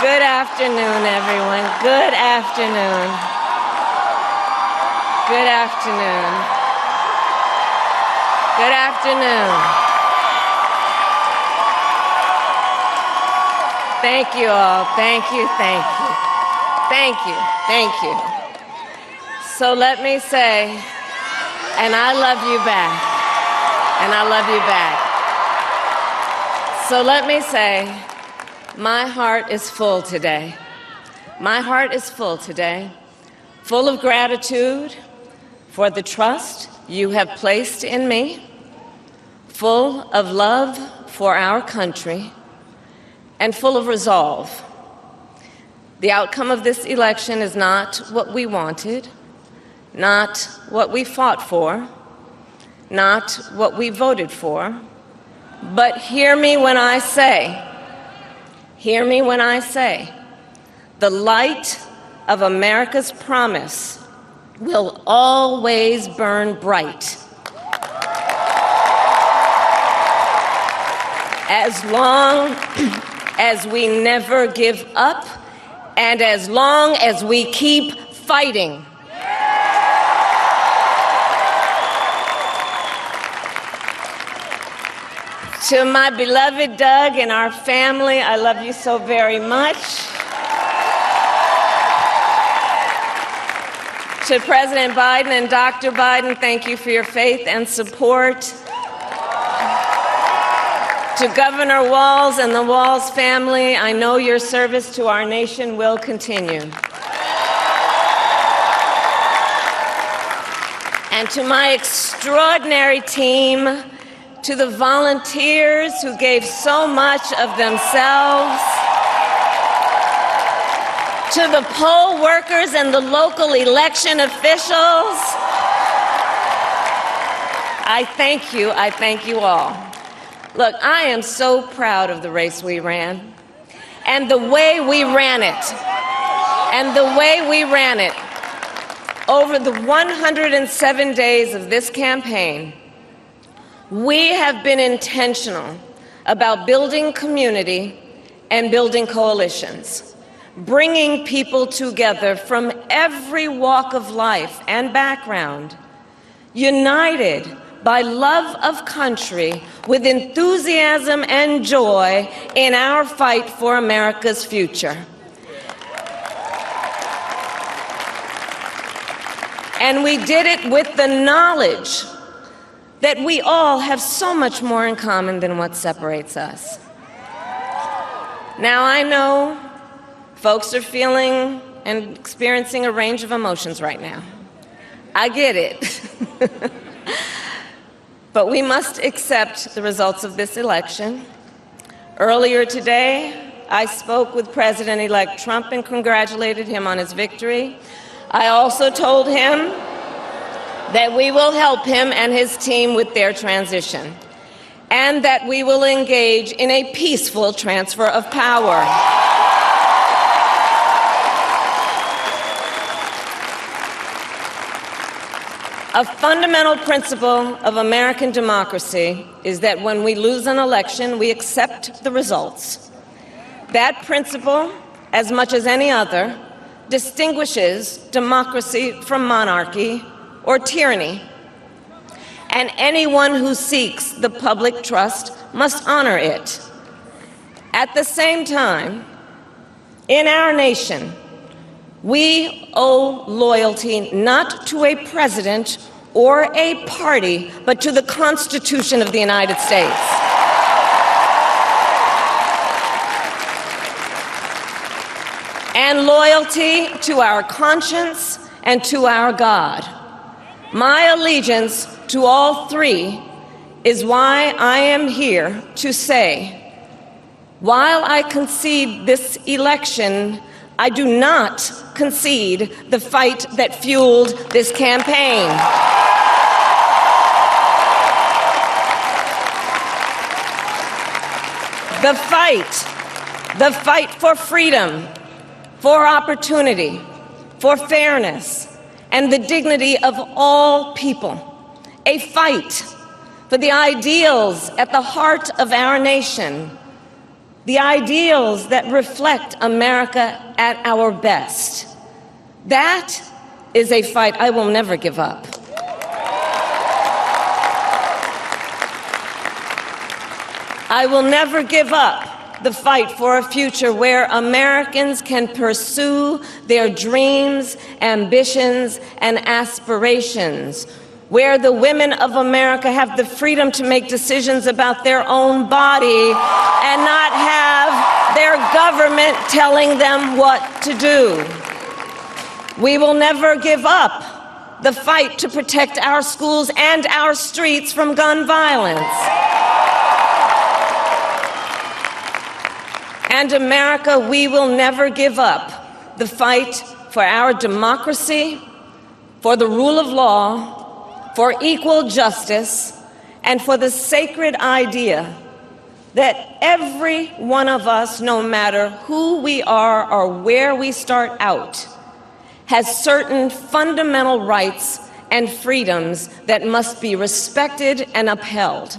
Good afternoon, everyone. Good afternoon. Good afternoon. Good afternoon. Thank you all. Thank you, thank you. Thank you, thank you. So let me say, and I love you back. And I love you back. So let me say, my heart is full today. My heart is full today, full of gratitude for the trust you have placed in me, full of love for our country, and full of resolve. The outcome of this election is not what we wanted, not what we fought for, not what we voted for, but hear me when I say, the light of America's promise will always burn bright. As long as we never give up, and as long as we keep fighting. To my beloved Doug and our family, I love you so very much. To President Biden and Dr. Biden, thank you for your faith and support. To Governor Walz and the Walz family, I know your service to our nation will continue. And to my extraordinary team, to the volunteers who gave so much of themselves, to the poll workers and the local election officials, I thank you all. Look, I am so proud of the race we ran, and the way we ran it, Over the 107 days of this campaign, we have been intentional about building community and building coalitions, bringing people together from every walk of life and background, united by love of country with enthusiasm and joy in our fight for America's future. And we did it with the knowledge that we all have so much more in common than what separates us. Now, I know folks are feeling and experiencing a range of emotions right now. I get it. But we must accept the results of this election. Earlier today, I spoke with President-elect Trump and congratulated him on his victory. I also told him that we will help him and his team with their transition, and that we will engage in a peaceful transfer of power. A fundamental principle of American democracy is that when we lose an election, we accept the results. That principle, as much as any other, distinguishes democracy from monarchy or tyranny. And anyone who seeks the public trust must honor it. At the same time, in our nation, we owe loyalty not to a president or a party, but to the Constitution of the United States. And loyalty to our conscience and to our God. My allegiance to all three is why I am here to say, while I concede this election, I do not concede the fight that fueled this campaign. The fight for freedom, for opportunity, for fairness, and the dignity of all people, a fight for the ideals at the heart of our nation, the ideals that reflect America at our best. That is a fight I will never give up. I will never give up the fight for a future where Americans can pursue their dreams, ambitions, and aspirations, where the women of America have the freedom to make decisions about their own body and not have their government telling them what to do. We will never give up the fight to protect our schools and our streets from gun violence. And America, we will never give up the fight for our democracy, for the rule of law, for equal justice, and for the sacred idea that every one of us, no matter who we are or where we start out, has certain fundamental rights and freedoms that must be respected and upheld.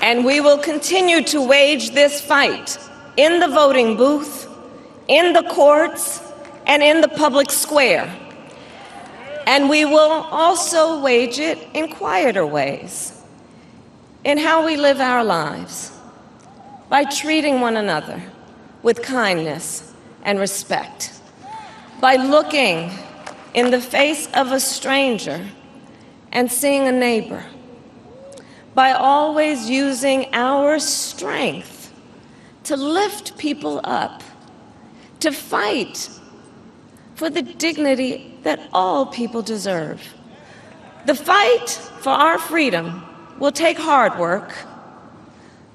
And we will continue to wage this fight in the voting booth, in the courts, and in the public square. And we will also wage it in quieter ways, in how we live our lives, by treating one another with kindness and respect, by looking in the face of a stranger and seeing a neighbor, by always using our strength to lift people up, to fight for the dignity that all people deserve. The fight for our freedom will take hard work,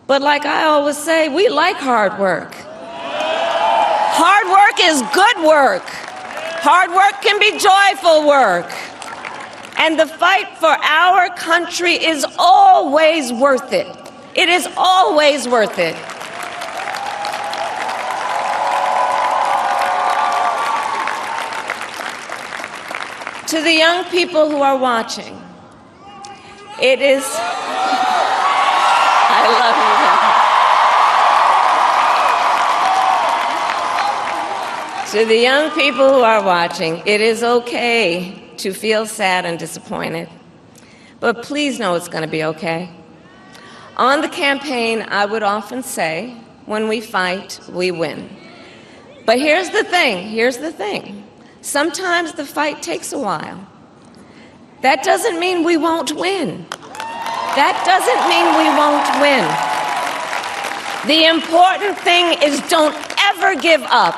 but like I always say, we like hard work. Hard work is good work. Hard work can be joyful work. And the fight for our country is always worth it. It is always worth it. To the young people who are watching, it is... I love you. To the young people who are watching, it is okay to feel sad and disappointed, but please know it's going to be okay. On the campaign, I would often say, when we fight, we win. But here's the thing. Sometimes the fight takes a while. That doesn't mean we won't win. That doesn't mean we won't win. The important thing is don't ever give up.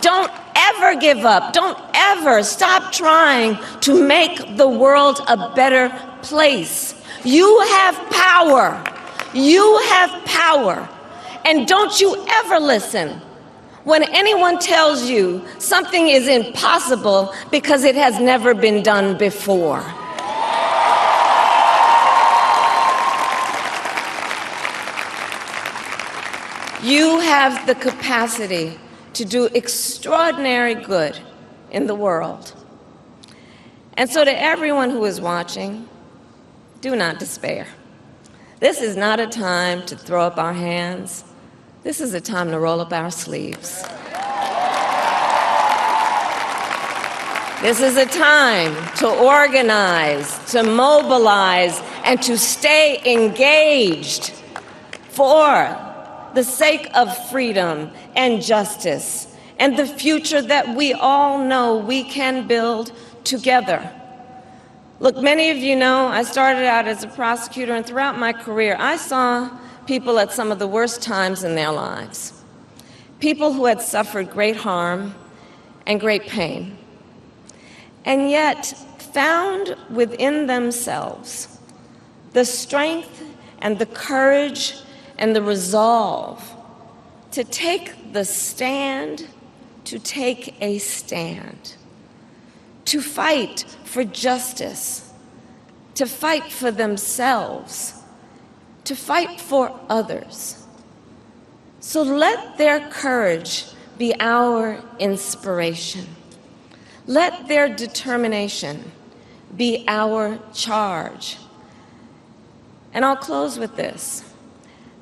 Don't ever give up. Don't ever stop trying to make the world a better place. You have power. You have power. And don't you ever listen when anyone tells you something is impossible because it has never been done before. You have the capacity to do extraordinary good in the world. And so to everyone who is watching, do not despair. This is not a time to throw up our hands. This is a time to roll up our sleeves. This is a time to organize, to mobilize, and to stay engaged for the sake of freedom and justice and the future that we all know we can build together. Look, many of you know I started out as a prosecutor, and throughout my career, I saw people at some of the worst times in their lives. People who had suffered great harm and great pain, and yet found within themselves the strength and the courage and the resolve to take the stand, to take a stand, to fight for justice, to fight for themselves, to fight for others. So let their courage be our inspiration. Let their determination be our charge. And I'll close with this.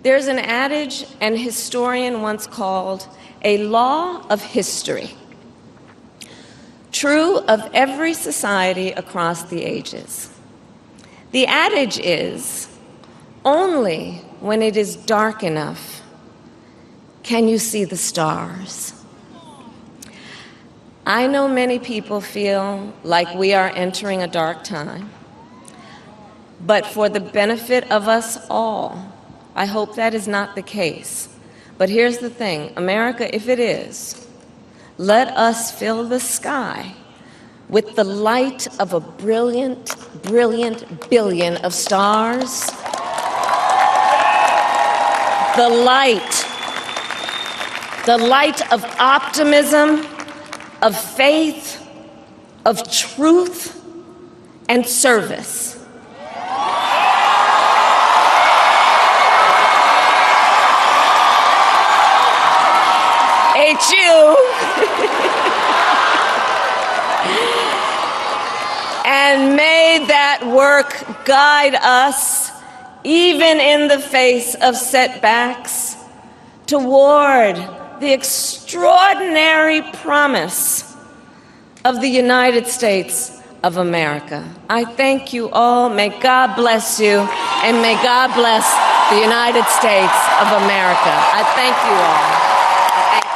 There's an adage an historian once called a law of history, true of every society across the ages. The adage is, only when it is dark enough can you see the stars. I know many people feel like we are entering a dark time, but for the benefit of us all, I hope that is not the case. But here's the thing, America, if it is, let us fill the sky with the light of a brilliant, brilliant billion of stars. The light of optimism, of faith, of truth, and service. HU. And may that work guide us, even in the face of setbacks, toward the extraordinary promise of the United States of America. I thank you all. May God bless you, and may God bless the United States of America. I thank you all. Thank you.